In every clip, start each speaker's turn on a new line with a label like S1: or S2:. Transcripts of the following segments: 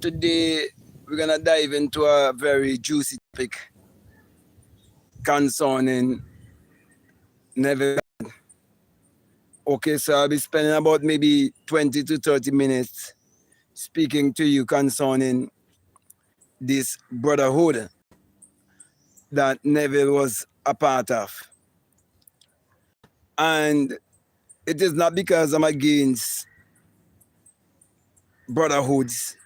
S1: today we're gonna dive into a very juicy topic concerning Neville. Okay, so I'll be spending about maybe 20 to 30 minutes speaking to you concerning this brotherhood that Neville was a part of. And it is not because I'm against brotherhoods,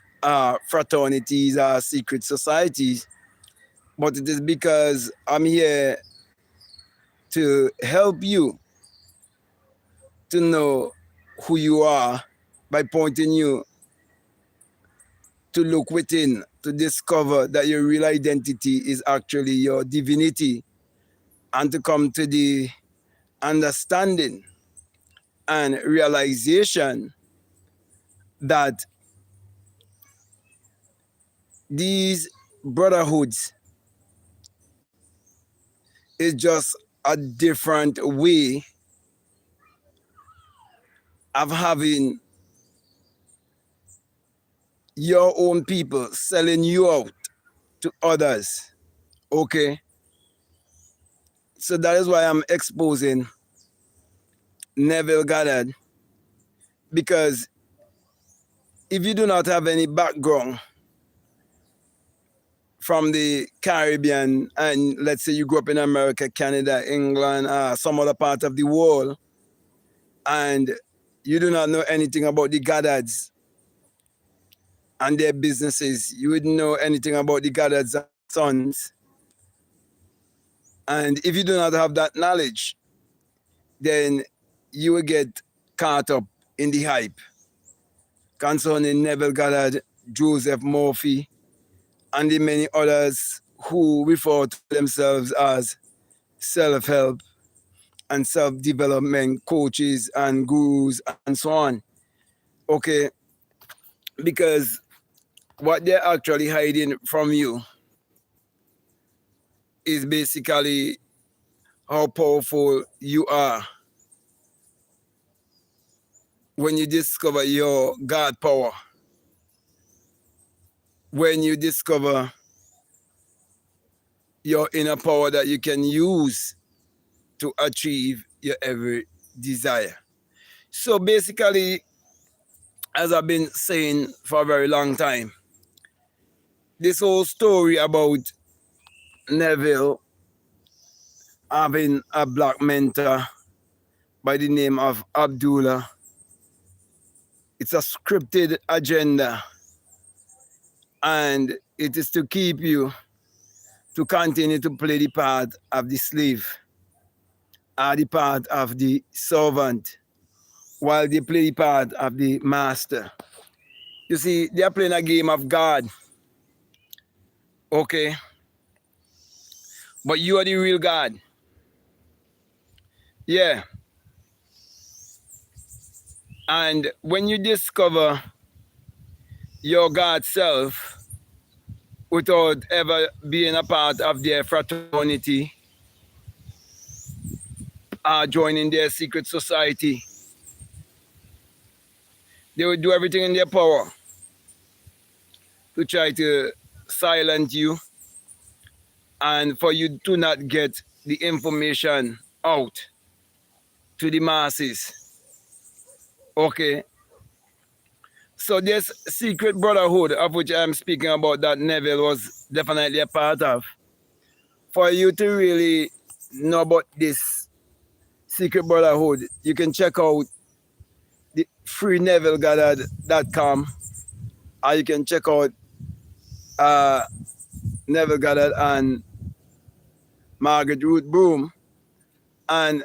S1: fraternities, secret societies, but it is because I'm here to help you to know who you are by pointing you to look within, to discover that your real identity is actually your divinity, and to come to the understanding and realization that these brotherhoods is just a different way of having your own people selling you out to others. Okay? So that is why I'm exposing Neville Goddard, because if you do not have any background from the Caribbean, and let's say you grew up in America, Canada, England, some other part of the world, and you do not know anything about the Goddards and their businesses, you wouldn't know anything about the Goddards and sons. And if you do not have that knowledge, then you will get caught up in the hype concerning Neville Goddard, Joseph Murphy, and the many others who refer to themselves as self-help and self-development coaches and gurus and so on. Okay, because what they're actually hiding from you is basically how powerful you are when you discover your God power, when you discover your inner power that you can use to achieve your every desire. So basically, as I've been saying for a very long time, this whole story about Neville having a black mentor by the name of Abdullah, it's a scripted agenda, and it is to keep you to continue to play the part of the slave or the part of the servant while they play the part of the master. You see, they are playing a game of God. Okay? But you are the real God. Yeah. And when you discover your God self without ever being a part of their fraternity or joining their secret society, they will do everything in their power to try to silence you and for you to not get the information out to the masses. Okay? So this secret brotherhood of which I'm speaking about that Neville was definitely a part of, for you to really know about this secret brotherhood, you can check out the freenevillegoddard.com, or you can check out Neville Goddard and Margaret Ruth Broom. And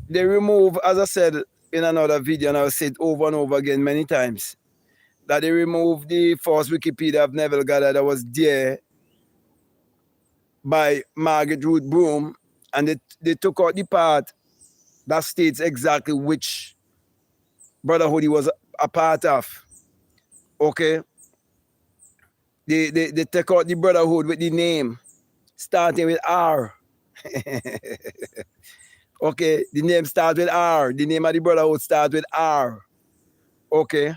S1: they remove, as I said in another video, and I'll say it over and over again many times, that they removed the first Wikipedia of Neville Goddard that was there by Margaret Ruth Broom, and they took out the part that states exactly which brotherhood he was a part of. Okay? They take out the brotherhood with the name, starting with R. Okay, the name starts with R. The name of the brotherhood starts with R. Okay.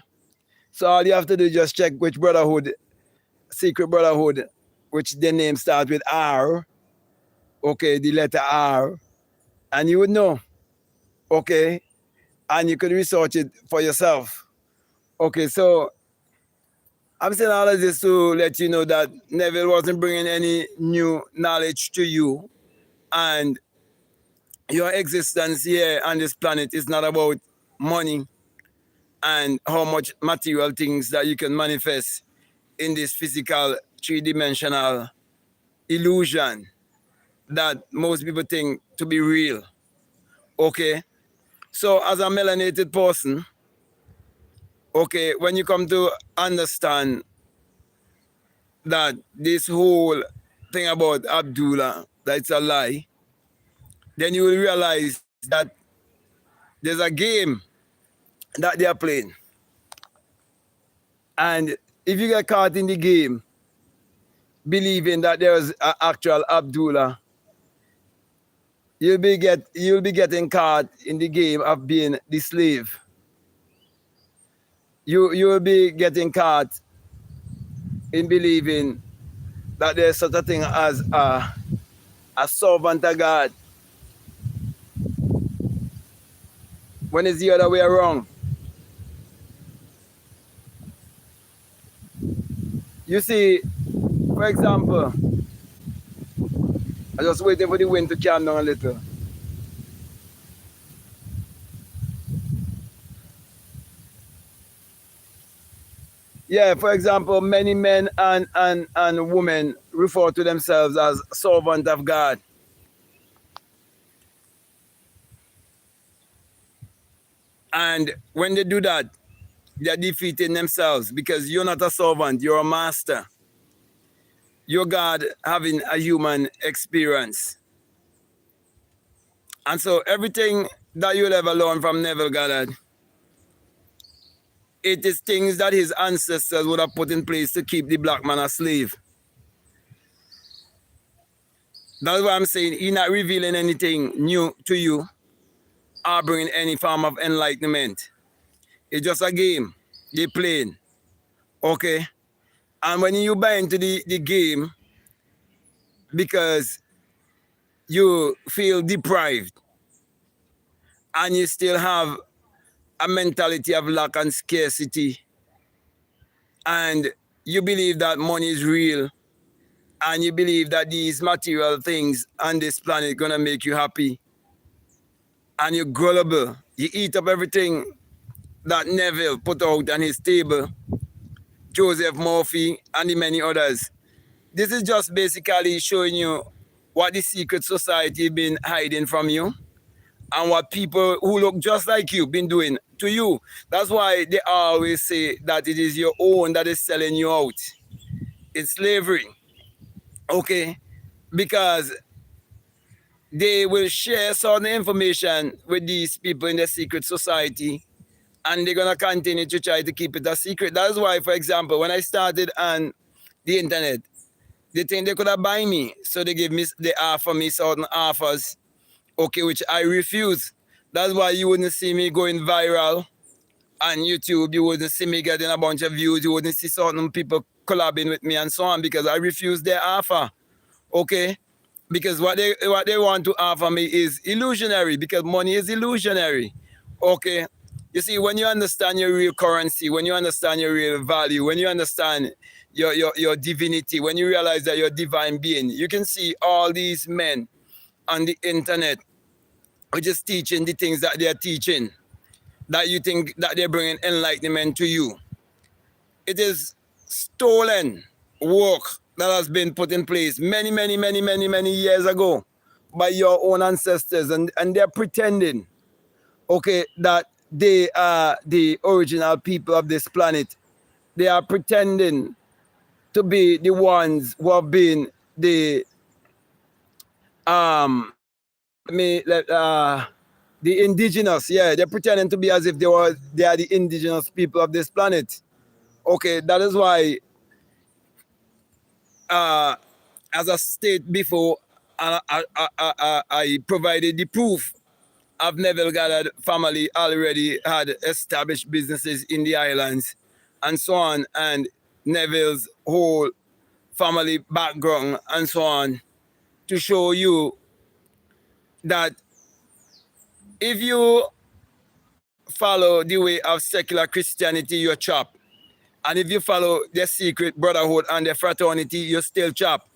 S1: So all you have to do is just check which brotherhood, secret brotherhood, which their name starts with R, okay, the letter R, and you would know, okay, and you could research it for yourself. Okay, so I'm saying all of this to let you know that Neville wasn't bringing any new knowledge to you, and your existence here on this planet is not about money and how much material things that you can manifest in this physical three-dimensional illusion that most people think to be real. Okay, so as a melanated person, okay, when you come to understand that this whole thing about Abdullah, that it's a lie, then you will realize that there's a game that they are playing. And if you get caught in the game, believing that there's an actual Abdullah, you'll be getting caught in the game of being the slave. You will be getting caught in believing that there's such a thing as a servant of God, when it's the other way around. You see, for example, I'm just waiting for the wind to calm down a little. Yeah, for example, many men and women refer to themselves as servant of God. And when they do that, they're defeating themselves, because you're not a servant, you're a master. You're God having a human experience. And so everything that you'll ever learn from Neville Goddard, it is things that his ancestors would have put in place to keep the black man a slave. That's why I'm saying he's not revealing anything new to you or bringing any form of enlightenment. It's just a game they're playing. Okay? And when you buy into the game because you feel deprived and you still have a mentality of lack and scarcity, and you believe that money is real, and you believe that these material things on this planet gonna make you happy, and you're gullible, you eat up everything that Neville put out on his table, Joseph Murphy and the many others. This is just basically showing you what the secret society been hiding from you, and what people who look just like you been doing to you. That's why they always say that it is your own that is selling you out. It's slavery. Okay? Because they will share certain information with these people in the secret society, and they're gonna continue to try to keep it a secret. That's why, for example, when I started on the internet, they think they could have buy me. So they offer me certain offers, okay, which I refuse. That's why you wouldn't see me going viral on YouTube. You wouldn't see me getting a bunch of views. You wouldn't see certain people collabing with me and so on, because I refuse their offer. Okay? Because what they want to offer me is illusionary, because money is illusionary. Okay? You see, when you understand your real currency, when you understand your real value, when you understand your divinity, when you realize that you're a divine being, you can see all these men on the internet are just teaching the things that they're teaching, that you think that they're bringing enlightenment to you. It is stolen work that has been put in place many years ago by your own ancestors, and they're pretending, okay, that they are the original people of this planet. They are pretending to be the ones who have been the the indigenous. Yeah, they're pretending to be as if they are the indigenous people of this planet. Okay, that is why as I stated before, I provided the proof of Neville Goddard family already had established businesses in the islands, and so on, and Neville's whole family background and so on, to show you that if you follow the way of secular Christianity, you're chopped. And if you follow the secret brotherhood and the fraternity, you're still chopped.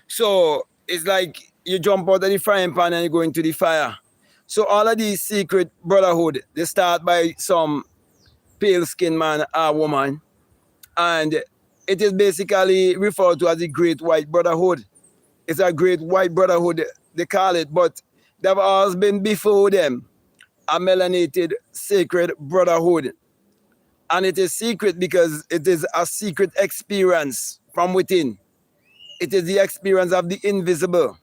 S1: So it's like you jump out of the frying pan and you go into the fire. So all of these secret brotherhood, they start by some pale-skinned man or woman, and it is basically referred to as the Great White Brotherhood. It's a Great White Brotherhood, they call it, but there have always been before them a melanated sacred brotherhood. And it is secret because it is a secret experience from within. It is the experience of the invisible.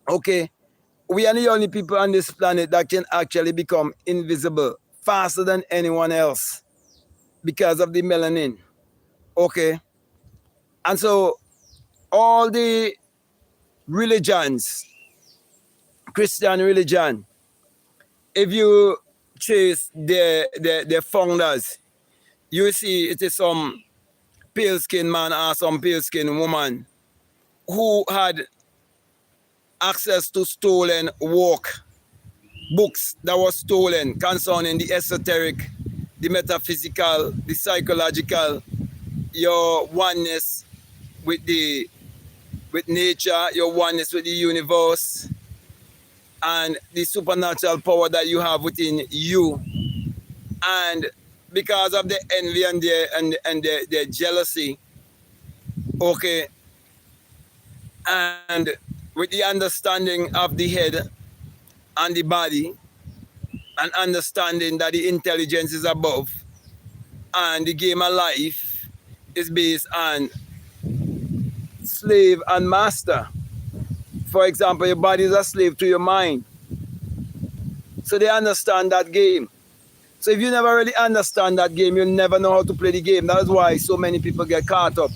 S1: Okay? We are the only people on this planet that can actually become invisible faster than anyone else because of the melanin. Okay? And so all the religions, Christian religion, if you trace the founders, you see it is some pale-skinned man or some pale-skinned woman who had access to stolen work, books that were stolen concerning the esoteric, the metaphysical, the psychological, your oneness with nature, your oneness with the universe, and the supernatural power that you have within you. And because of the envy and the jealousy, okay, and with the understanding of the head and the body, and understanding that the intelligence is above, and the game of life is based on slave and master. For example, your body is a slave to your mind. So they understand that game. So if you never really understand that game, you'll never know how to play the game. That is why so many people get caught up,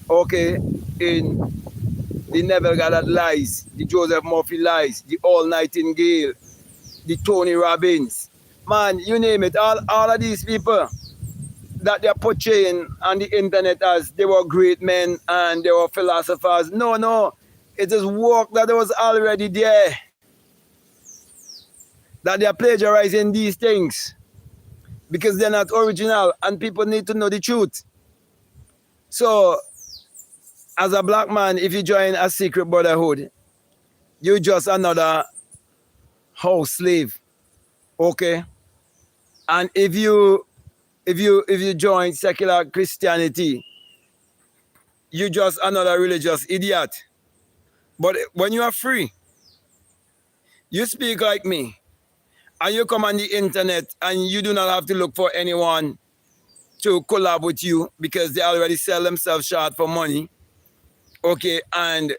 S1: okay, in the Neville Goddard lies, the Joseph Murphy lies, the All Nightingale, the Tony Robbins. Man, you name it, all of these people that they're portraying on the internet as they were great men and they were philosophers. No, it is work that was already there. That they are plagiarizing these things because they're not original and people need to know the truth. So, as a black man, if you join a secret brotherhood, you're just another house slave, okay? And if you join secular Christianity, you're just another religious idiot. But when you are free, you speak like me, and you come on the internet and you do not have to look for anyone to collab with you because they already sell themselves short for money. Okay, and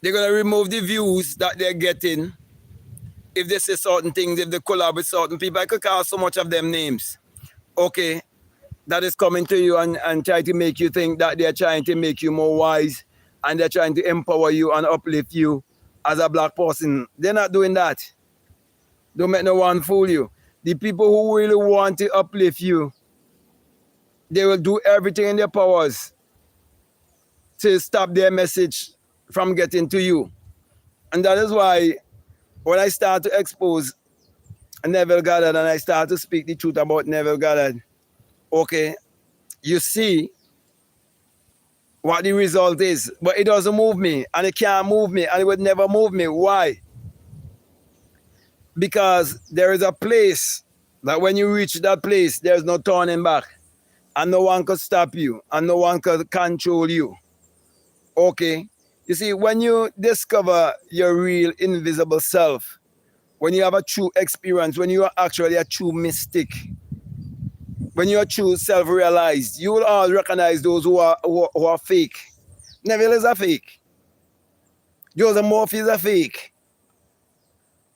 S1: they're going to remove the views that they're getting if they say certain things, if they collab with certain people. I could call so much of them names. Okay, that is coming to you and try to make you think that they're trying to make you more wise and they're trying to empower you and uplift you as a black person. They're not doing that. Don't make no one fool you. The people who really want to uplift you, they will do everything in their powers to stop their message from getting to you. And that is why when I start to expose Neville Goddard and I start to speak the truth about Neville Goddard, okay, you see what the result is. But it doesn't move me, and it can't move me, and it would never move me. Why? Because there is a place that when you reach that place, there's no turning back. And no one could stop you. And no one could control you. Okay? You see, when you discover your real invisible self, when you have a true experience, when you are actually a true mystic, when you are true self-realized, you will all recognize those who are fake. Neville is a fake. Joseph Murphy is a fake.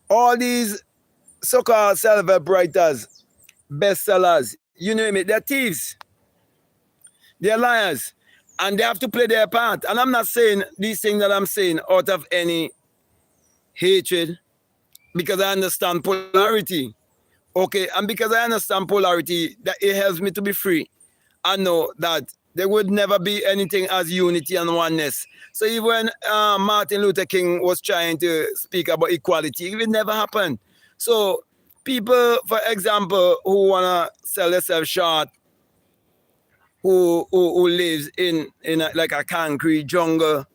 S1: All these so-called self-help writers, bestsellers, you name it, they're thieves. They're liars. And they have to play their part. And I'm not saying these things that I'm saying out of any hatred, because I understand polarity. Okay, and because I understand polarity, that it helps me to be free. I know that there would never be anything as unity and oneness. So even when Martin Luther King was trying to speak about equality, it would never happen. So people, for example, who wanna sell themselves short, who lives in like a concrete jungle,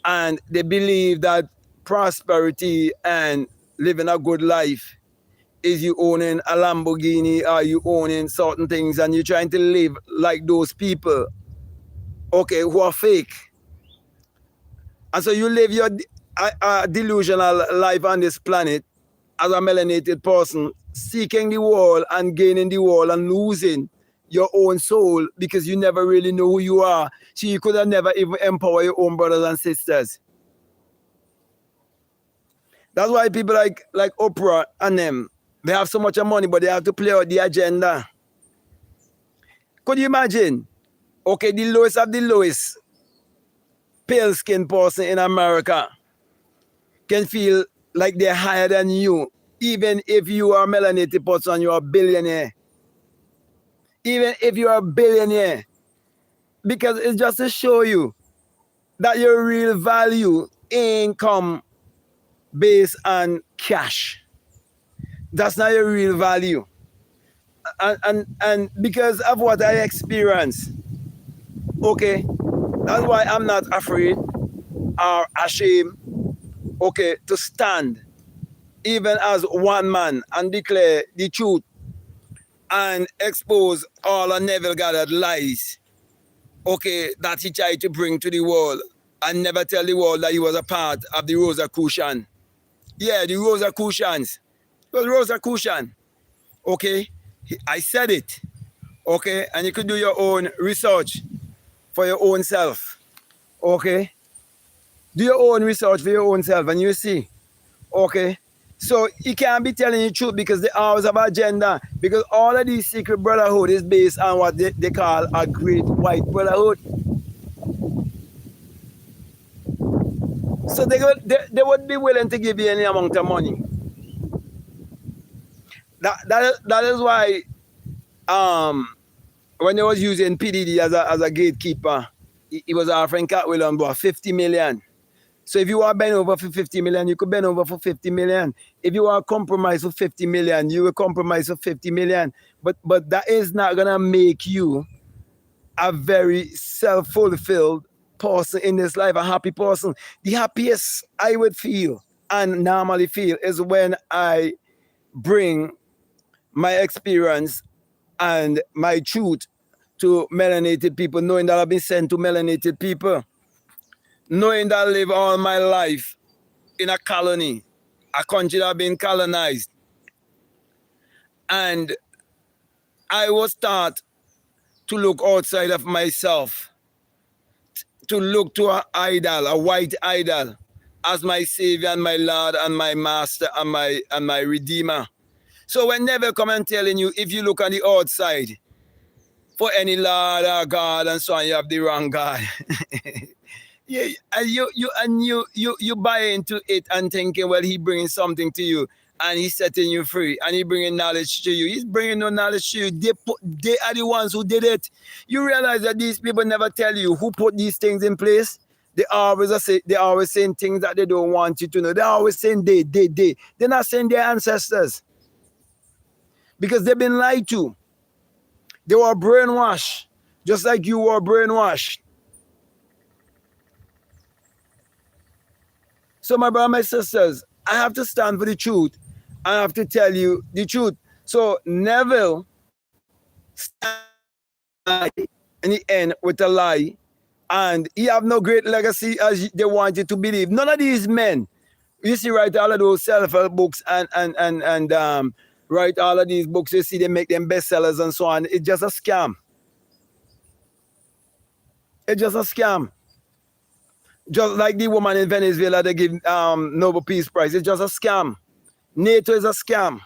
S1: and they believe that prosperity and living a good life is you owning a Lamborghini or you owning certain things and you're trying to live like those people, okay, who are fake. And so you live your delusional life on this planet as a melanated person, seeking the world and gaining the world and losing your own soul because you never really know who you are. So you could have never even empower your own brothers and sisters. That's why people like Oprah and them, they have so much money, but they have to play out the agenda. Could you imagine? Okay, the lowest of the lowest pale skinned person in America can feel like they're higher than you, even if you are a melanated person, you're a billionaire. Even if you're a billionaire. Because it's just to show you that your real value ain't come based on cash. That's not your real value. And because of what I experienced, okay, that's why I'm not afraid or ashamed, okay, to stand even as one man and declare the truth and expose all of Neville Goddard lies, okay, that he tried to bring to the world and never tell the world that he was a part of the Rosicrucian. Yeah, the Rosicrucians. It was Rosicrucian. Okay, I said it. Okay, and you could do your own research for your own self. Okay, do your own research for your own self and you see. Okay, so you can't be telling the truth because they always have an agenda. Because all of these secret brotherhood is based on what they call a great white brotherhood. So they would be willing to give you any amount of money. That is why when they was using PDD as a gatekeeper, he was offering Cat William about 50 million. So if you are bend over for 50 million, you could bend over for 50 million. If you are compromised for 50 million, you will compromise for 50 million. But that is not gonna make you a very self-fulfilled person in this life, a happy person. The happiest I would feel and normally feel is when I bring my experience and my truth to melanated people, knowing that I've been sent to melanated people, knowing that I live all my life in a colony, a country that has been colonized. And I was taught to look outside of myself, to look to an idol, a white idol, as my savior and my Lord and my master and my redeemer. So when Neville come and telling you, if you look on the outside for any Lord or God and so on, you have the wrong God. Yeah, and you buy into it and thinking, well, he bringing something to you and he's setting you free and he bringing knowledge to you. He's bringing no knowledge to you. They are the ones who did it. You realize that these people never tell you who put these things in place. They always saying things that they don't want you to know. They're always saying they. They're not saying their ancestors. Because they've been lied to. They were brainwashed, just like you were brainwashed. So my brothers, my sisters, I have to stand for the truth. I have to tell you the truth. So Neville stands in the end with a lie, and he have no great legacy as they want you to believe. None of these men, you see, write all of those self-help books and write all of these books. You see, they make them bestsellers and so on. It's just a scam. It's just a scam. Just like the woman in Venezuela, they give Nobel Peace Prize. It's just a scam. NATO is a scam.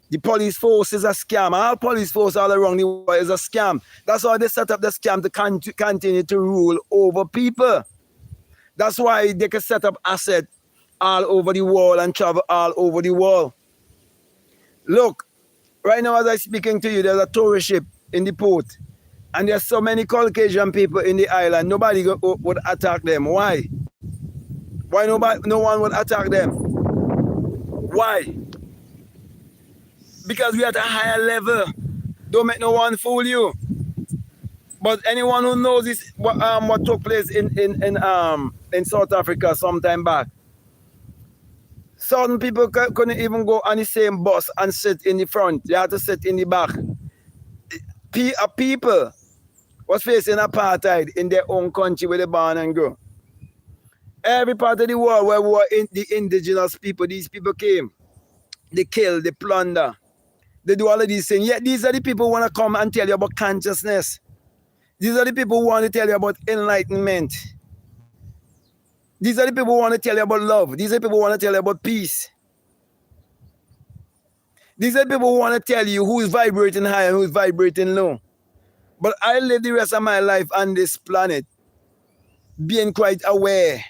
S1: The police force is a scam. All police force all around the world is a scam. That's why they set up the scam to continue to rule over people. That's why they can set up assets all over the world and travel all over the world. Look, right now as I'm speaking to you, there's a tourist ship in the port. And there's so many Caucasian people in the island. Nobody would attack them. Why? Why no one would attack them? Why? Because we're at a higher level. Don't make no one fool you. But anyone who knows this, what took place in South Africa some time back, certain people couldn't even go on the same bus and sit in the front. They had to sit in the back. People was facing apartheid in their own country where they born and grow. Every part of the world where we were the indigenous people, these people came. They kill, they plunder. They do all of these things. Yet these are the people who want to come and tell you about consciousness. These are the people who want to tell you about enlightenment. These are the people who want to tell you about love. These are the people who want to tell you about peace. These are the people who want to tell you who is vibrating high and who is vibrating low. But I live the rest of my life on this planet being quite aware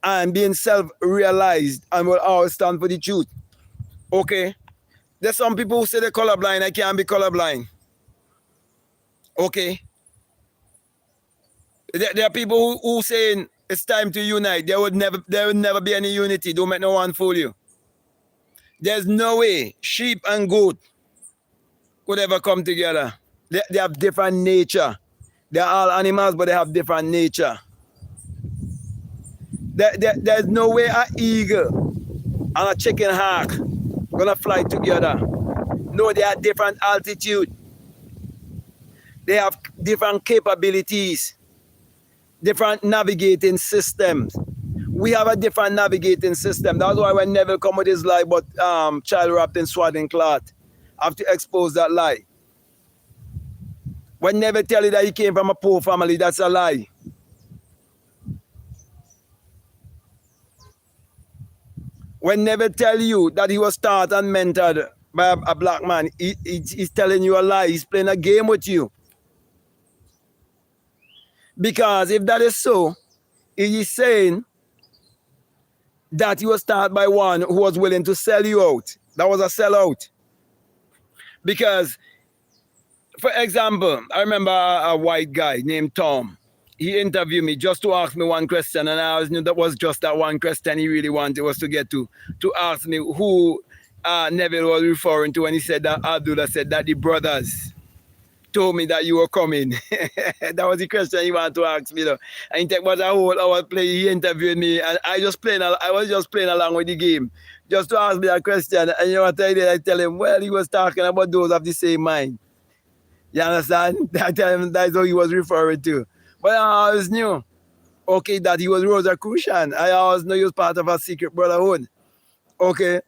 S1: and being self-realized and will always stand for the truth. Okay? There's some people who say they're colorblind. I can't be colorblind. Okay? There are people who saying it's time to unite. There would never be any unity. Don't make no one fool you. There's no way sheep and goat could ever come together. They have different nature. They're all animals, but they have different nature. There's no way an eagle and a chicken hawk gonna fly together. No, they are different altitude. They have different capabilities, different navigating systems. We have a different navigating system. That's why when Neville come with his lie, but child wrapped in swaddling cloth, I have to expose that lie. When Neville tell you that he came from a poor family, that's a lie. When Neville tell you that he was taught and mentored by a black man, he's telling you a lie. He's playing a game with you. Because if that is so, he is saying that he was taught by one who was willing to sell you out. That was a sellout. Because, for example, I remember a white guy named Tom. He interviewed me just to ask me one question, and I always knew that was just that one question he really wanted was to get to ask me who Neville was referring to when he said that Abdullah said that the brothers told me that you were coming. That was the question he wanted to ask me. Though. And it was a whole hour play. He interviewed me, and I was just playing along with the game, just to ask me that question. And you know what I did? I tell him, well, he was talking about those of the same mind. You understand? I tell him that's what he was referring to. But I always knew, okay, that he was Rosicrucian. I always knew he was part of a secret brotherhood. Okay?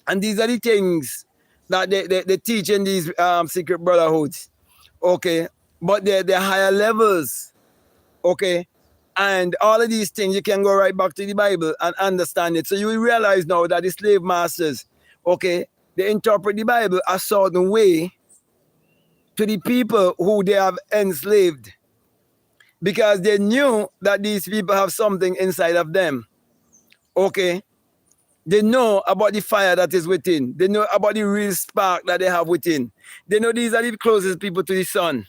S1: And these are the things that they teach in these secret brotherhoods. Okay? But they're higher levels. Okay? And all of these things, you can go right back to the Bible and understand it. So you will realize now that the slave masters, okay, they interpret the Bible a certain way to the people who they have enslaved. Because they knew that these people have something inside of them. Okay? They know about the fire that is within. They know about the real spark that they have within. They know these are the closest people to the sun.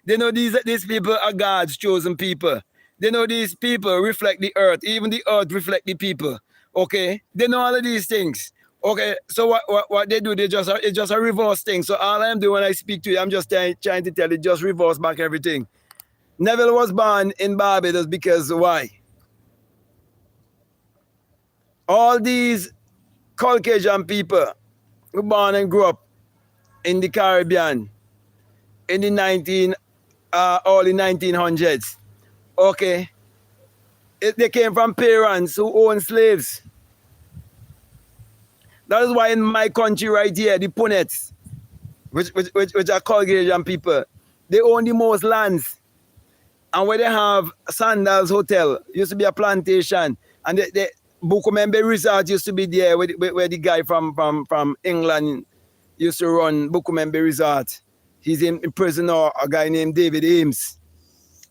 S1: They know these people are God's chosen people. They know these people reflect the earth. Even the earth reflect the people. Okay? They know all of these things. Okay? So what they do, it's just a reverse thing. So all I'm doing when I speak to you, I'm just trying to tell you, just reverse back everything. Neville was born in Barbados because why? All these Caucasian people who born and grew up in the Caribbean in the early 1900s, okay, they came from parents who owned slaves. That is why in my country right here, the Punnets, which are Caucasian people, they own the most lands. And where they have Sandals Hotel, used to be a plantation. And the Bukumembe Resort used to be there where the guy from England used to run Bukumembe Resort. He's in prison now, a guy named David Ames.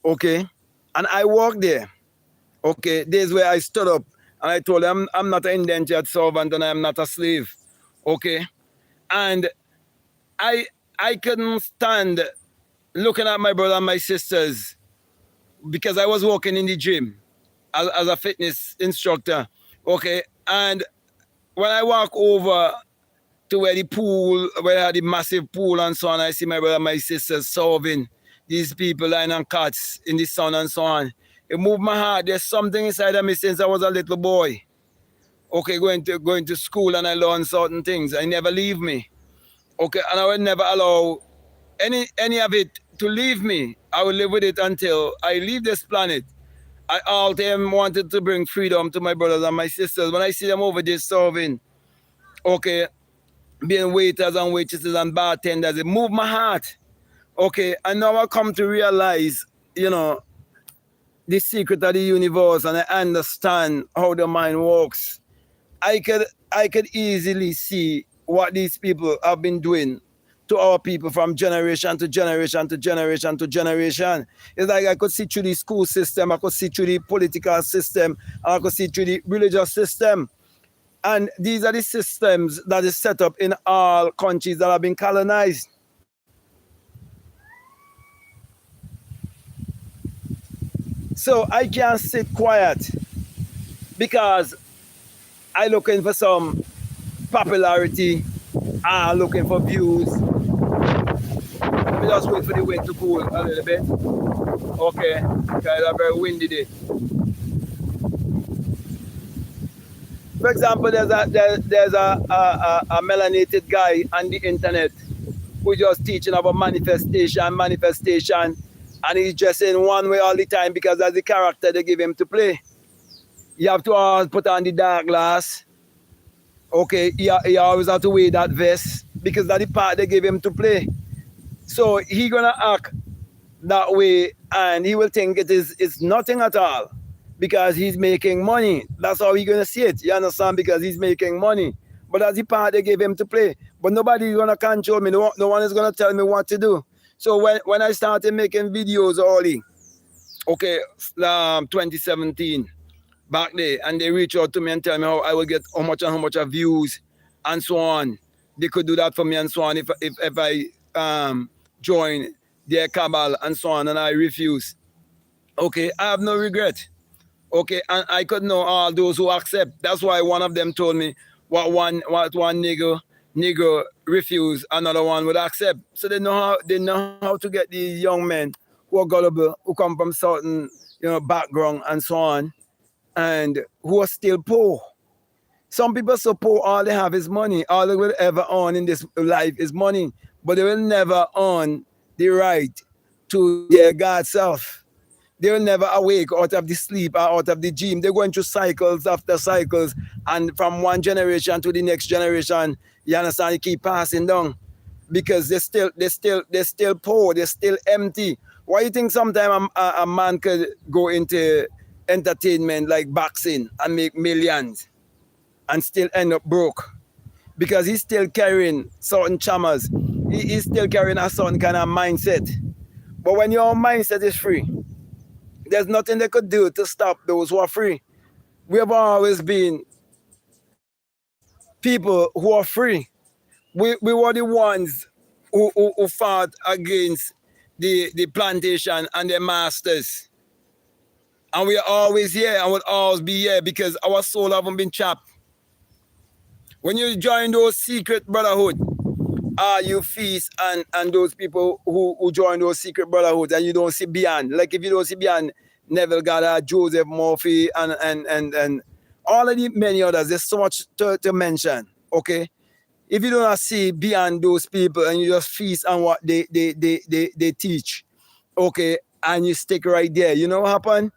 S1: Okay? And I worked there. Okay? Days where I stood up and I told him I'm not an indentured servant and I'm not a slave. Okay, and I I couldn't stand looking at my brother and my sisters because I was working in the gym as a fitness instructor. Okay, and when I walk over to where the pool, where I had the massive pool and so on, I see my brother and my sisters serving these people lying on cots in the sun and so on. It moved my heart. There's something inside of me since I was a little boy. Okay, going to school and I learned certain things. I never leave me. Okay, and I would never allow any of it to leave me. I will live with it until I leave this planet. I all time wanted to bring freedom to my brothers and my sisters. When I see them over there serving, okay, being waiters and waitresses and bartenders, it moved my heart. Okay, and now I come to realize, the secret of the universe, and I understand how the mind works. I could easily see what these people have been doing to our people from generation to generation to generation to generation. It's like I could see through the school system, I could see through the political system, and I could see through the religious system. And these are the systems that is set up in all countries that have been colonized. So I can't sit quiet because I looking for some popularity, looking for views. Let me just wait for the wind to cool a little bit. Okay, because it's a very windy day. For example, there's a melanated guy on the internet who just teaching about manifestation, and he's just in one way all the time because that's the character they give him to play. You have to always put on the dark glass. Okay, he always have to wear that vest because that's the part they give him to play. So he gonna act that way, and he will think it's nothing at all because he's making money. That's how he's gonna see it. You understand? Because he's making money. But that's the part they give him to play. But nobody's gonna control me. No one is gonna tell me what to do. So when I started making videos early, okay, 2017, back there, and they reach out to me and tell me how I will get how much of views and so on. They could do that for me and so on if I join their cabal and so on, and I refuse. Okay, I have no regret. Okay, and I could know all those who accept. That's why one of them told me what one nigger refuse, another one would accept. So they know how to get these young men who are gullible, who come from certain background and so on, and who are still poor. Some people so poor, all they have is money. All they will ever earn in this life is money, but they will never earn the right to their God self. They will never awake out of the sleep or out of the dream. They're going through cycles after cycles, and from one generation to the next generation, you understand, you keep passing down because they're still poor, they're still empty. Why do you think sometimes a man could go into entertainment like boxing and make millions and still end up broke? Because he's still carrying certain chamas. He's still carrying a certain kind of mindset. But when your mindset is free, there's nothing they could do to stop those who are free. We have always been people who are free. We were the ones who fought against the plantation and their masters. And we are always here and will always be here because our soul haven't been chopped. When you join those secret brotherhood, you feast and those people who join those secret brotherhoods and you don't see beyond. Like if you don't see beyond Neville Goddard, Joseph Murphy, and all of the many others, there's so much to mention. Okay, if you don't see beyond those people and you just feast on what they teach, okay, and you stick right there, you know what happen?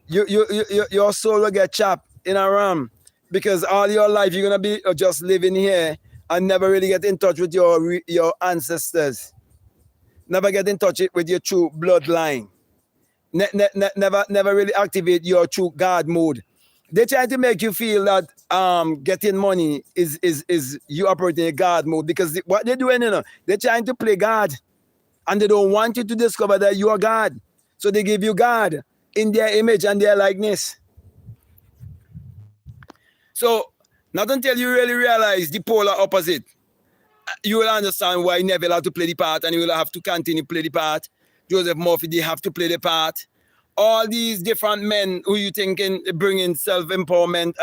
S1: Your soul will get chopped in a ram because all your life you're gonna be just living here and never really get in touch with your ancestors, never get in touch with your true bloodline, never really activate your true God mode. They try to make you feel that getting money is you operating in God mode because what they're doing, they're trying to play God, and they don't want you to discover that you are God. So they give you God in their image and their likeness. So Not until you really realize the polar opposite, you will understand why Neville had to play the part, and you will have to continue to play the part. Joseph Murphy, they have to play the part. All these different men who you think can bring in self-empowerment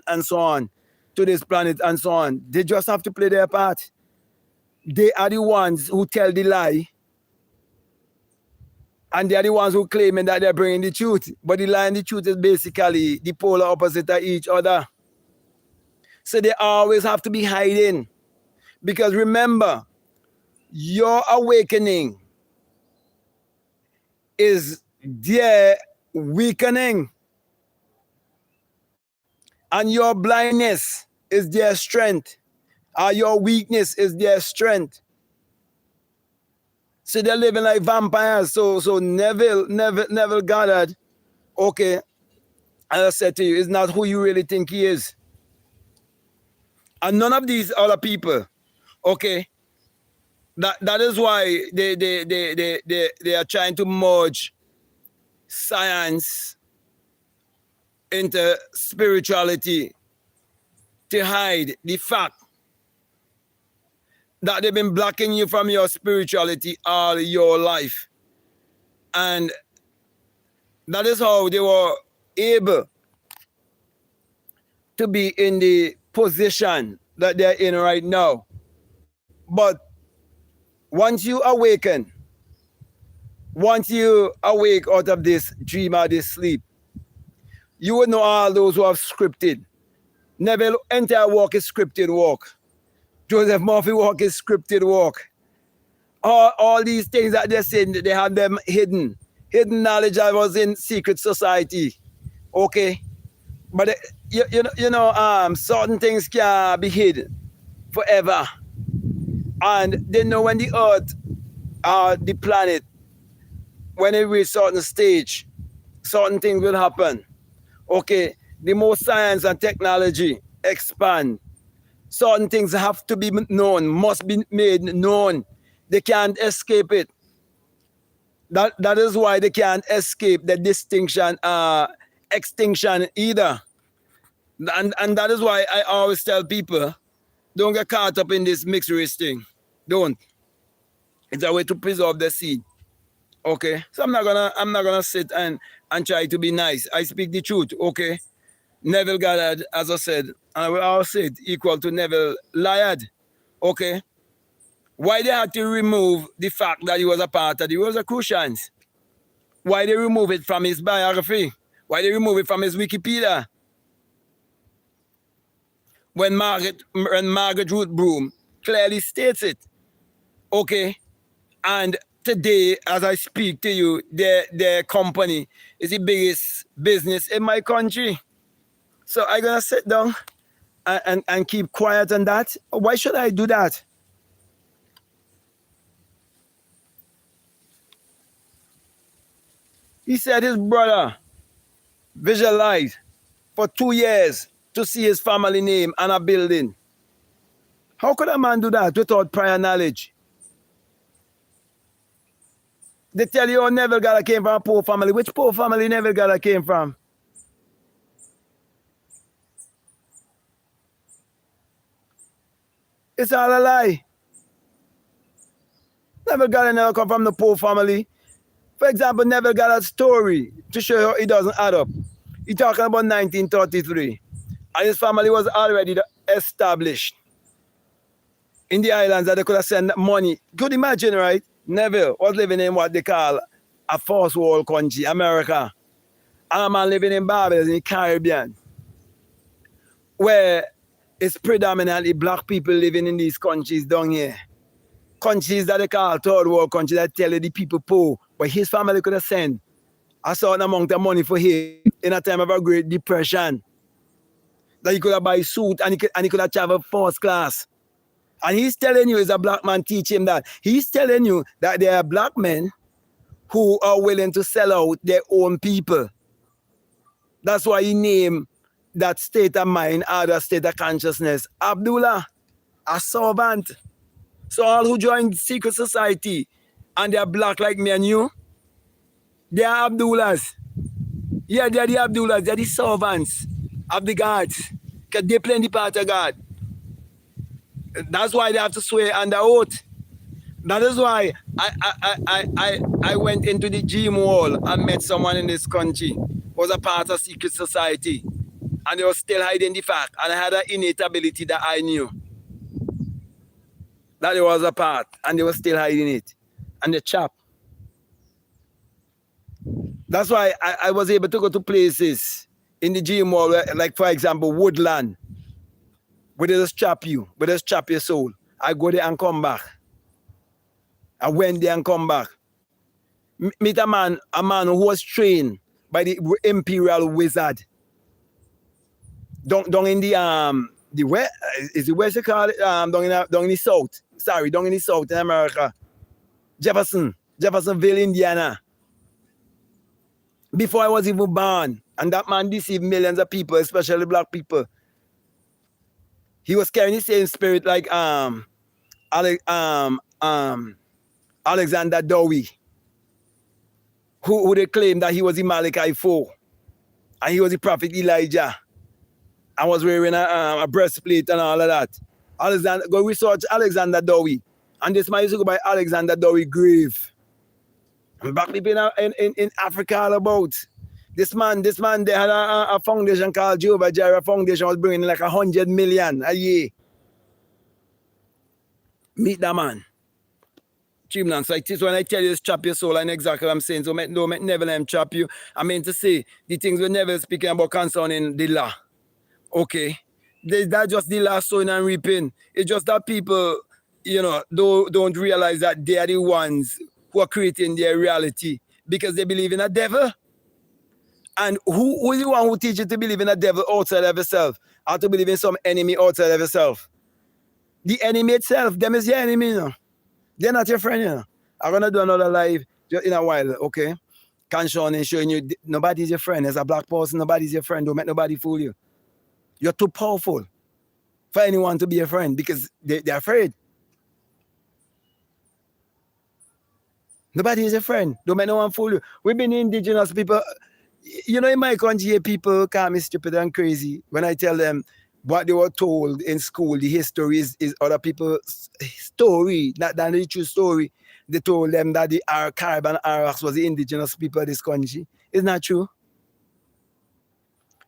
S1: and so on to this planet and so on, they just have to play their part. They are the ones who tell the lie, and they are the ones who claim that they're bringing the truth. But the lie and the truth is basically the polar opposite of each other. So they always have to be hiding. Because remember, your awakening is their weakening. And your blindness is their strength. Or your weakness is their strength. So they're living like vampires. So Neville Goddard, okay, as I said to you, is not who you really think he is. And none of these other people, okay, that is why they are trying to merge science into spirituality to hide the fact that they've been blocking you from your spirituality all your life. And that is how they were able to be in the position that they're in right now. But once you awaken, once you awake out of this dream or this sleep, you would know all those who have scripted. Neville's entire walk is scripted walk. Joseph Murphy walk is scripted walk. All these things that they're saying, they have them hidden. Hidden knowledge that was in secret society. Okay? But certain things can be hidden forever. And they know when the earth or the planet, when it reaches a certain stage, certain things will happen. Okay? The more science and technology expand, certain things have to be known, must be made known. They can't escape it. That is why they can't escape the extinction either. And that is why I always tell people, don't get caught up in this mixed race thing. Don't. It's a way to preserve the seed. Okay? So I'm not gonna sit and try to be nice. I speak the truth, okay? Neville Goddard, as I said, and I will always say it, equal to Neville lied. Okay? Why they had to remove the fact that he was a part of the Rosicrucians? Why they remove it from his biography? Why they remove it from his Wikipedia? When Margaret Root Broom clearly states it. Okay? And today, as I speak to you, their company is the biggest business in my country. So I'm going to sit down and keep quiet on that. Why should I do that? He said his brother visualized for 2 years to see his family name on a building. How could a man do that without prior knowledge? They tell you, oh, Neville Goddard came from a poor family. Which poor family Neville Goddard came from? It's all a lie. Neville Goddard never come from the poor family. For example, Neville Goddard's story, to show you how it doesn't add up. He's talking about 1933. And his family was already established in the islands that they could have sent money. Could imagine, right? Neville was living in what they call a first world country, America. And a man living in Barbados in the Caribbean, where it's predominantly black people living in these countries down here. Countries that they call third world countries that tell you the people poor. But his family could have sent a certain amount of money for him in a time of a Great Depression. That he could have buy a suit and he could have traveled first class. And he's telling you, is a black man teach him that. He's telling you that there are black men who are willing to sell out their own people. That's why he named that state of mind or that state of consciousness Abdullah, a servant. So all who join secret society and they're black like me and you, they are Abdullahs. Yeah, they're the Abdullahs, they're the servants of the gods. Because they play the part of God. That's why they have to swear under oath. That is why I went into the gym wall and met someone in this country who was a part of secret society. And they were still hiding the fact. And I had an innate ability that I knew that it was a part. And they were still hiding it. And the chap. That's why I was able to go to places in the gym wall, like for example, Woodland, where they just chop you, where they just chop your soul. I go there and come back. I went there and come back. Meet a man who was trained by the imperial wizard. Down in the west, is it west you call it? Down in the south. Sorry, down in the south in America. Jeffersonville, Indiana. Before I was even born. And that man deceived millions of people, especially black people. He was carrying the same spirit like Alexander Dowie, who they claimed that he was the Malachi 4. And he was the prophet Elijah. And was wearing a breastplate and all of that. Go research Alexander Dowie. And this man used to go by Alexander Dowie grave. And black people in Africa all about. This man, they had a foundation called Jehovah Jireh Foundation, was bringing like 100 million a year. Meet that man. Chimlan, so it is when I tell you this chop your soul, and exactly what I'm saying. So don't make Neville chop you. I mean to say the things we never speaking about concerning the law. Okay. That's just the law sowing and reaping. It's just that people, don't realize that they are the ones who are creating their reality because they believe in a devil. And who is the one who teaches you to believe in a devil outside of yourself or to believe in some enemy outside of yourself? The enemy itself, them is your enemy, They're not your friend, I'm going to do another live in a while, okay? Sean is showing you nobody's your friend. As a black person, nobody's your friend. Don't make nobody fool you. You're too powerful for anyone to be a friend because they're afraid. Nobody is a friend. Don't make no one fool you. We've been indigenous people. In my country, people call me stupid and crazy when I tell them what they were told in school. The history is other people's story, not the true story. They told them that the Carib and Araks was the indigenous people of this country. It's not true.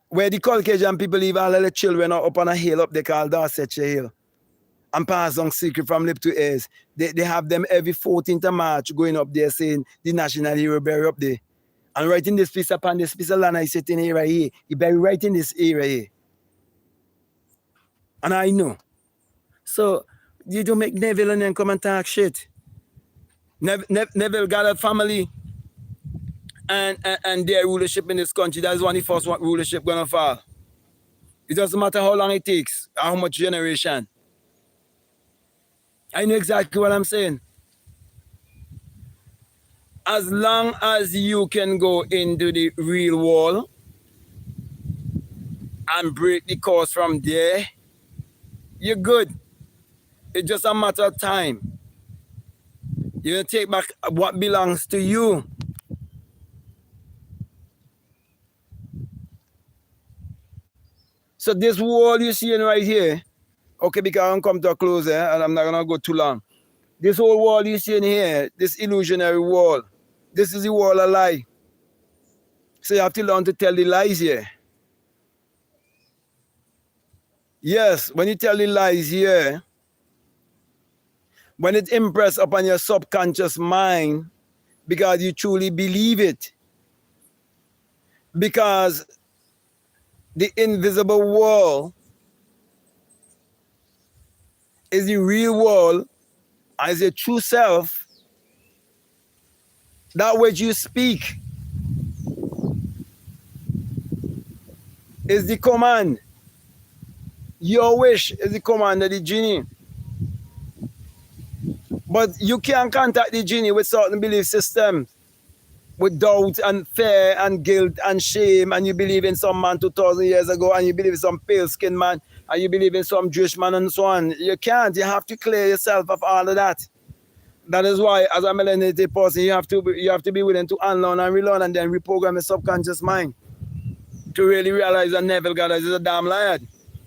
S1: Where the Caucasian people leave all of the children up on a hill up they call Dorsetshire Hill and pass on secret from lip to ears. They have them every 14th of March going up there saying the national hero bury up there. And writing this piece upon this piece of land I sitting here right here. He bury right in this area here. And I know. So you don't make Neville and then come and talk shit. Neville Goddard family and their rulership in this country, that is one of the first rulership gonna fall. It doesn't matter how long it takes, how much generation. I know exactly what I'm saying. As long as you can go into the real world and break the course from there, you're good. It's just a matter of time. You take back what belongs to you. So this wall you're seeing right here, okay, because I'm come to a close and I'm not going to go too long. This whole wall you're seeing here, this illusionary wall, this is the wall of lie. So you have to learn to tell the lies here. Yes, when you tell the lies here, when it's impressed upon your subconscious mind, because you truly believe it, because the invisible wall is the real wall as your true self, that which you speak is the command. Your wish is the command of the genie. But you can't contact the genie with certain belief systems, with doubt and fear and guilt and shame, and you believe in some man 2,000 years ago, and you believe in some pale-skinned man, and you believe in some Jewish man and so on. You can't. You have to clear yourself of all of that. That is why, as a melanated person, you have to be willing to unlearn and relearn and then reprogram your subconscious mind to really realize that Neville Goddard is a damn liar.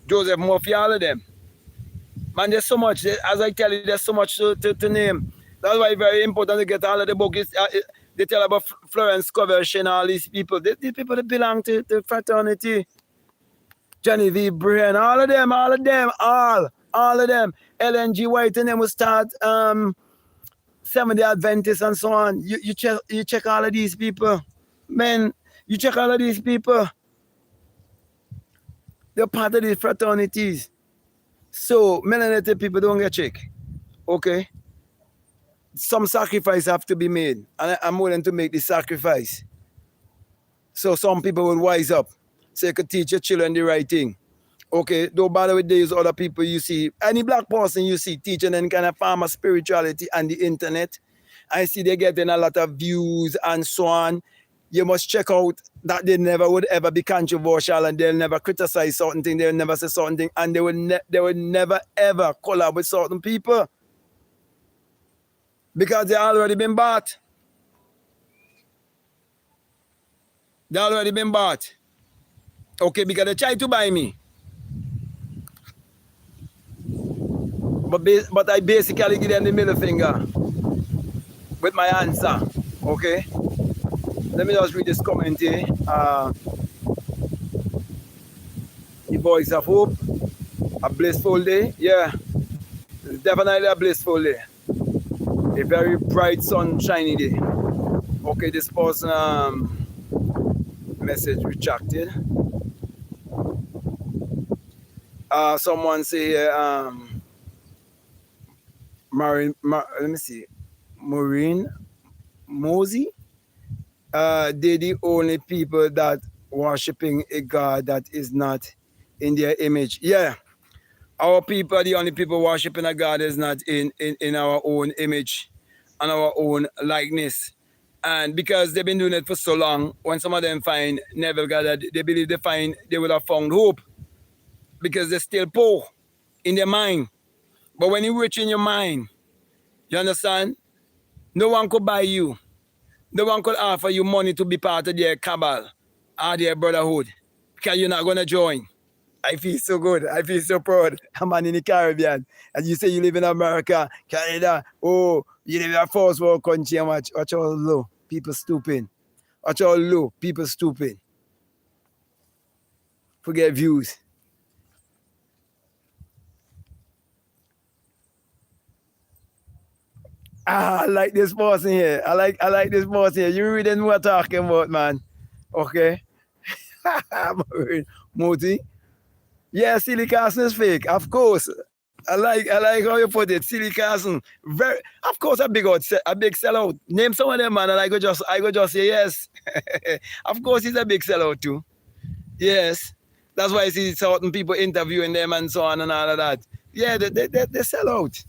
S1: Joseph Murphy, all of them. Man, there's so much. As I tell you, there's so much to name. That's why it's very important to get all of the books. They tell about Florence Coversh and all these people. These people that belong to fraternity. Genevieve Brain, all of them. All of them. Ellen G. White and them will start Seventh-day Adventists and so on. You check all of these people. Man, you check all of these people. They're part of these fraternities. So, melanated people don't get checked. Okay? Some sacrifice have to be made. And I'm willing to make the sacrifice. So some people will wise up. So you could teach your children the right thing. Okay? Don't bother with these other people you see. Any black person you see teaching any kind of farmer spirituality on the internet. I see they're getting a lot of views and so on. You must check out that they never would ever be controversial and they'll never criticize certain things, they'll never say certain things, and they would never ever collab with certain people. Because they already been bought. They already been bought. Okay, because they try to buy me. But I basically give them the middle finger with my answer. Okay? Let me just read this comment here. The voice of hope. A blissful day. Yeah. It's definitely a blissful day. A very bright, sunshiny day. Okay, this person message retracted. Someone say let me see. Maureen Mosey. They're the only people that worshiping a God that is not in their image. Yeah. Our people are the only people worshiping a God that is not in our own image and our own likeness. And because they've been doing it for so long, when some of them find Neville Goddard, they believe they would have found hope because they're still poor in their mind. But when you're rich in your mind, you understand? No one could buy you. No one could offer you money to be part of their cabal or their brotherhood because you're not going to join. I feel so good. I feel so proud. I'm in the Caribbean. And you say you live in America, Canada. Oh, you live in a first world country. And watch all low. People stupid. Watch all low. People stupid. Forget views. I like this person here. I like this person here. You really know what I'm talking about, man. Okay. Moti. Yeah, Silly Carson is fake. Of course. I like how you put it. Silly Carson. Of course a big sellout. Name some of them, man, and I go just say yes. Of course he's a big sellout too. Yes. That's why I see certain people interviewing them and so on and all of that. Yeah, they sell out.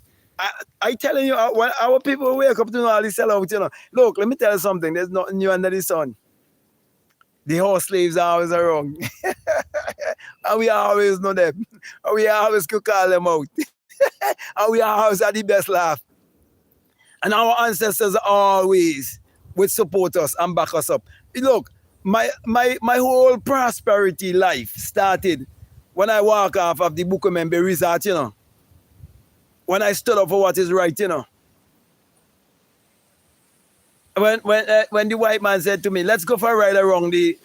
S1: I telling you, when our people wake up to know all this sellout, you know. Look, let me tell you something. There's nothing new under the sun. The horse slaves are always around. And we always know them. And we always could call them out. And we always had the best laugh. And our ancestors always would support us and back us up. Look, my whole prosperity life started when I walk off of the Bukomembe Resort, you know. When I stood up for what is right, you know. When the white man said to me, let's go for a ride around the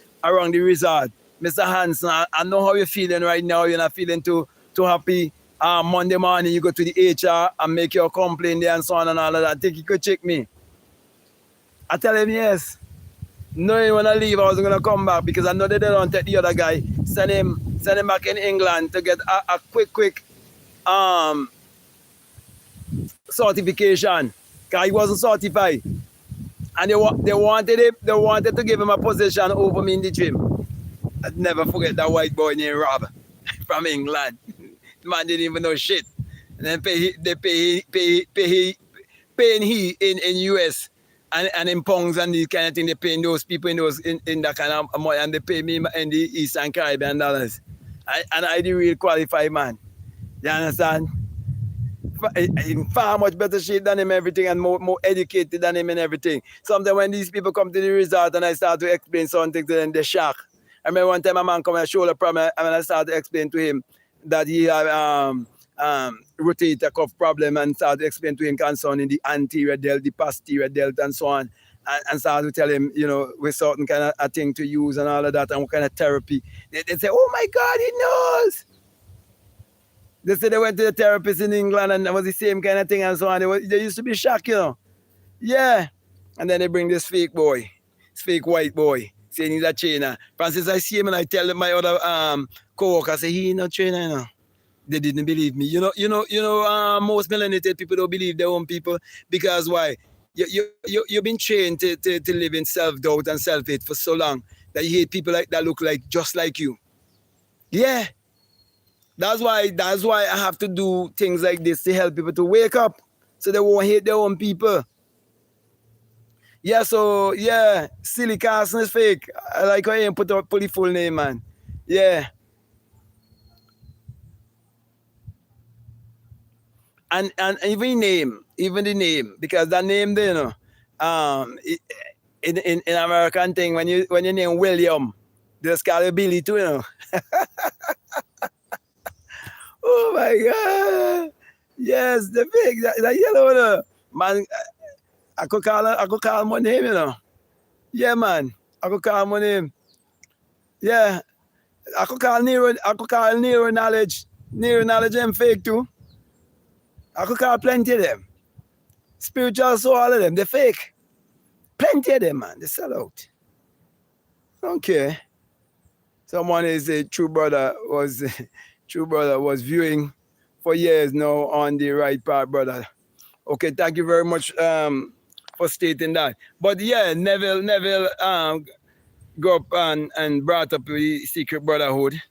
S1: resort. Mr. Hanson, I know how you're feeling right now. You're not feeling too happy. Monday morning, you go to the HR and make your complaint there and so on and all of that. I think you could check me. I tell him yes. Knowing when I leave, I wasn't going to come back because I know they don't take the other guy. Send him back in England to get a quick certification. Because he wasn't certified. And they wanted to give him a position over me in the gym. I'd never forget that white boy named Rob from England. The man didn't even know shit. And then paying he in US and in pounds and the kind of thing. They paying those people in that kind of money, and they pay me in the Eastern Caribbean dollars. And I the real qualified man. You understand? In far much better shape than him, everything, and more educated than him and everything. Sometimes when these people come to the resort and I start to explain something to them, they shock. I remember one time a man come and shoulder problem, and I started to explain to him that he had rotator cuff problem and started to explain to him concerning the anterior delt, the posterior delt, and so on. And started to tell him, with certain kind of a thing to use and all of that, and what kind of therapy. They say, oh my God, he knows. They said they went to the therapist in England and it was the same kind of thing and so on. They used to be shocked, Yeah. And then they bring this fake boy, this fake white boy, saying he's a trainer. Francis, I see him and I tell my other co-worker, I say, he ain't no trainer, They didn't believe me. Most melanated people don't believe their own people because why? You've been trained to live in self-doubt and self-hate for so long that you hate people that look like just like you. Yeah. That's why I have to do things like this to help people to wake up so they won't hate their own people. Yeah, so yeah, Silly Carson is fake. I like how you put the full name, man. Yeah. And even the name, because that name there, in American thing, when you name William, there's call you Billy too, Oh my God! Yes, the big that yellow man. I could call my name, Yeah, man. I could call my name. Yeah, I could call Nero knowledge. Nero knowledge them fake too. I could call plenty of them. Spiritual soul, all of them, they fake. Plenty of them, man. They sell out. Okay. Someone is a true brother was viewing for years now on the right path, brother. Okay, thank you very much for stating that. But yeah, Neville grew up and brought up the secret brotherhood.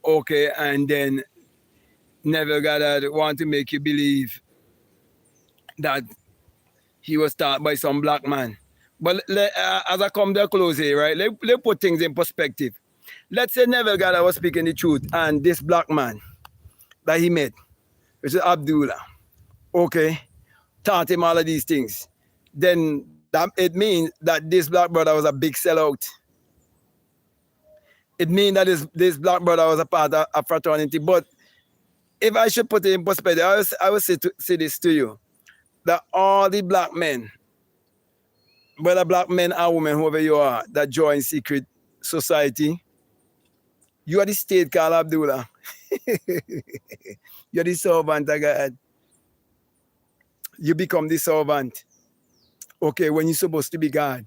S1: Okay, and then Neville Goddard want to make you believe that he was taught by some black man. But as I come to a close here, right, let's put things in perspective. Let's say Neville Goddard was speaking the truth and this black man that he met, which is Abdullah, okay, taught him all of these things. Then it means that this black brother was a big sellout. It means that this black brother was a part of a fraternity. But if I should put it in perspective, I will say this to you, that all the black men, whether black men or women, whoever you are, that join secret society, you are the state called Abdullah. You're the servant of God. You become the servant. Okay, when you're supposed to be God.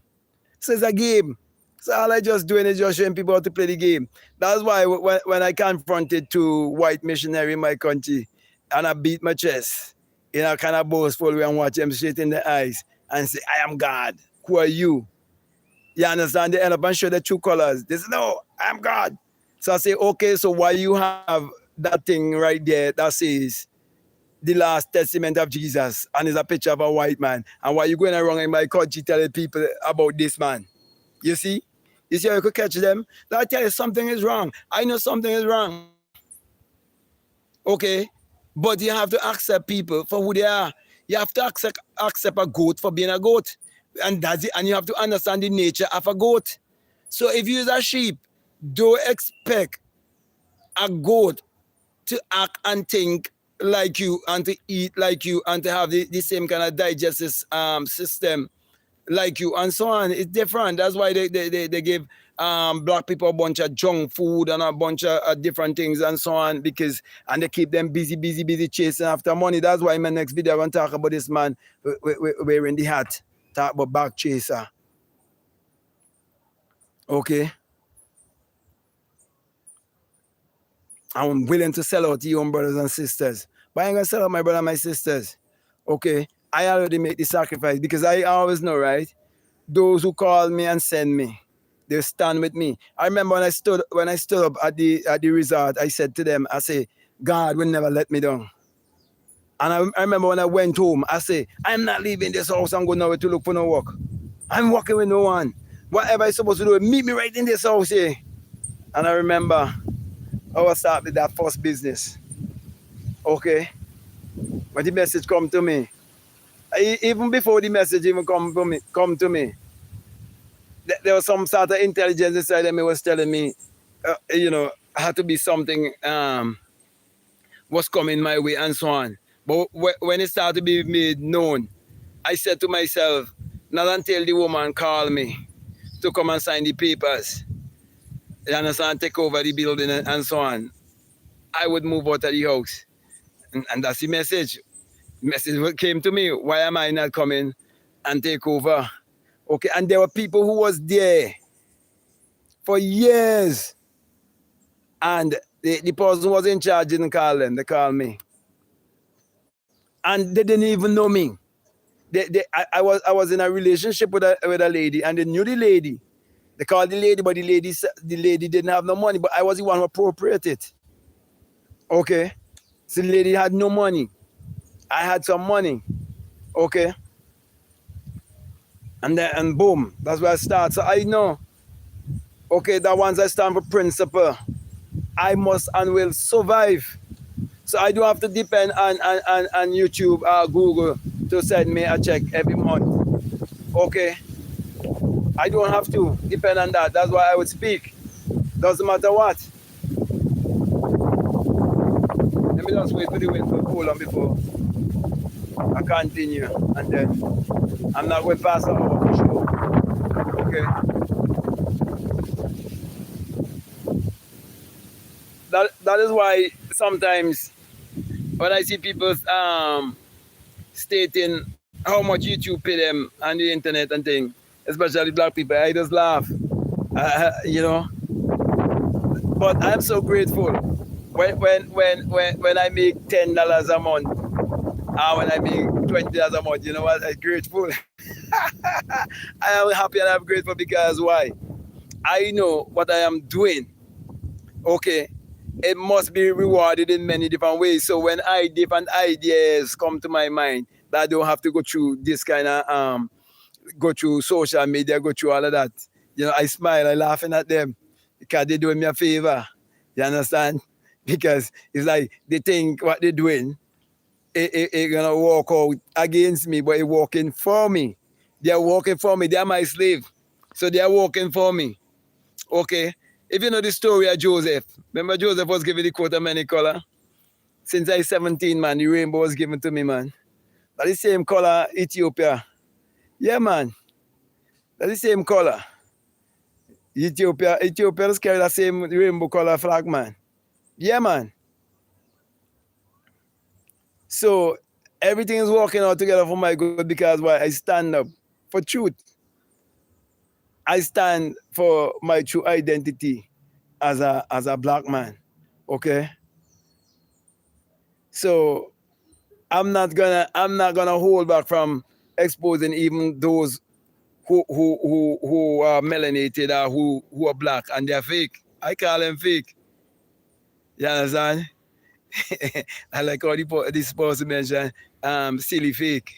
S1: So it's a game. So all I just doing is just showing people how to play the game. That's why when I confronted two white missionaries in my country and I beat my chest in a kind of boastful way and watch them straight in the eyes and say, I am God. Who are you? You understand? They end up and show the true colors. They say, no, I am God. So I say, okay, so why you have that thing right there that says the last testament of Jesus and it's a picture of a white man, and why you going around in my country telling people about this man? You see? You see how you could catch them? I tell you something is wrong. I know something is wrong. Okay? But you have to accept people for who they are. You have to accept a goat for being a goat. And that's it. And you have to understand the nature of a goat. So if you use a sheep, don't expect a goat to act and think like you and to eat like you and to have the same kind of digestive system like you and so on. It's different. That's why they give black people a bunch of junk food and a bunch of different things and so on, because and they keep them busy chasing after money. That's why in my next video I want to talk about this man wearing the hat. Talk about back chaser. Okay. I'm willing to sell out to your own brothers and sisters. But I ain't gonna sell out my brother and my sisters. Okay. I already made the sacrifice because I always know, right? Those who call me and send me, they stand with me. I remember when I stood up at the resort, I said to them, I say, God will never let me down. And I remember when I went home, I say, I'm not leaving this house and going nowhere to look for no work. I'm working with no one. Whatever I'm supposed to do, meet me right in this house here. And I remember I started that first business. Okay. When the message come to me, even before the message even come to me, there was some sort of intelligence inside of me was telling me, I had to be something was coming my way and so on. But when it started to be made known, I said to myself, not until the woman called me to come and sign the papers, you understand, take over the building and so on, I would move out of the house. And that's the message. The message came to me. Why am I not coming and take over? Okay, and there were people who was there for years. And the person who was in charge didn't call them. They called me. And they didn't even know me. I was in a relationship with a lady, and they knew the lady. They called the lady, but the lady didn't have no money. But I was the one who appropriated it. Okay? So the lady had no money. I had some money. Okay? And boom, that's where I start. So I know, okay, that once I stand for principle, I must and will survive. So I do have to depend on YouTube or Google to send me a check every month. Okay? I don't have to depend on that. That's why I would speak. Doesn't matter what. Let me just wait for the wind to cool on before I continue. And then I'm not going past the hour for sure. Okay? That is why sometimes when I see people stating how much YouTube pay them on the internet and things, especially black people, I just laugh. You know. But I'm so grateful when I make $10 a month, and when I make $20 a month. You know what? I'm grateful. I am happy and I'm grateful because why? I know what I am doing. Okay, it must be rewarded in many different ways. So when different ideas come to my mind, that I don't have to go through this kind of go through social media, go through all of that. You know, I smile, I laughing at them because they're doing me a favor. You understand? Because it's like they think what they're doing, it gonna walk out against me, but it's working for me. They're working for me. They're my slave. So they're working for me. Okay? If you know the story of Joseph, remember Joseph was given the coat of many color? Since I was 17, man, the rainbow was given to me, man. That's the same color Ethiopia. Yeah, man. That's the same color. Ethiopia is carry the same rainbow color flag, man. Yeah, man. So everything is working out together for my good because why? I stand up for truth. I stand for my true identity as a black man. Okay? So I'm not gonna hold back from exposing even those who are melanated or who are black and they're fake. I call them fake. You understand? I like how this person mentioned silly fake.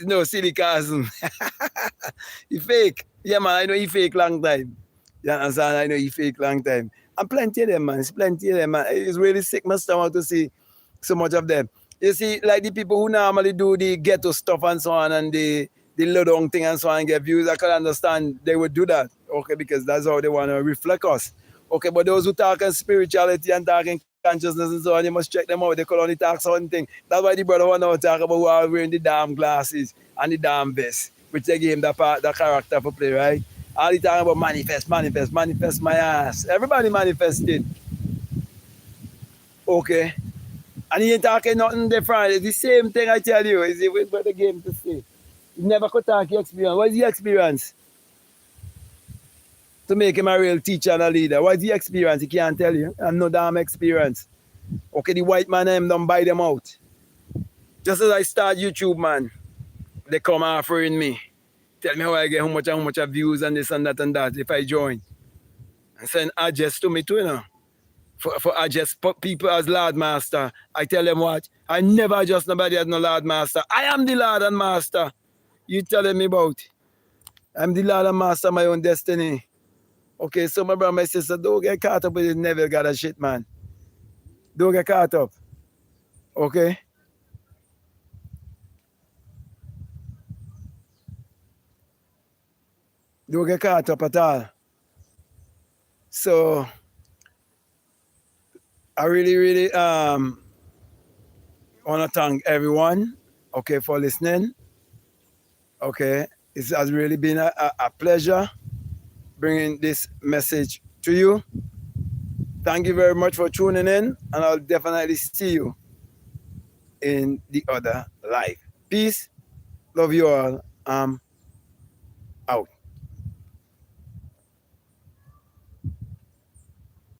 S1: No, silly cousin. He fake. Yeah, man, I know he fake long time. You understand? I know he fake long time. And plenty of them, man. It's plenty of them, man. It's really sick my stomach to see so much of them. You see, like the people who normally do the ghetto stuff and so on and the low down thing and so on and get views, I can understand they would do that. Okay, because that's how they want to reflect us. Okay, but those who talk in spirituality and talking consciousness and so on, you must check them out. They could only talk certain thing. That's why the brother want to talk about who are wearing the damn glasses and the damn vest, which they gave him the character for play, right? All the talking about manifest my ass. Everybody manifested. Okay. And he ain't talking nothing different. It's the same thing I tell you. It's what the game to say. You never could talk your experience. What is the experience? To make him a real teacher and a leader. What is the experience? He can't tell you. And no damn experience. Okay, the white man them don't buy them out. Just as I start YouTube, man, they come offering me. Tell me how I get how much of views and this and that if I join. And send adjust to me too, you know. For adjust people as Lord Master. I tell them what? I never adjust nobody as no Lord Master. I am the Lord and Master. You telling me about? I'm the Lord and Master of my own destiny. Okay, so my brother, my sister, don't get caught up with this Neville Goddard shit, man. Don't get caught up. Okay? Don't get caught up at all. So I really want to thank everyone, okay, for listening. Okay, it has really been a pleasure bringing this message to you. Thank you very much for tuning in, and I'll definitely see you in the other life. Peace. Love you all. Out.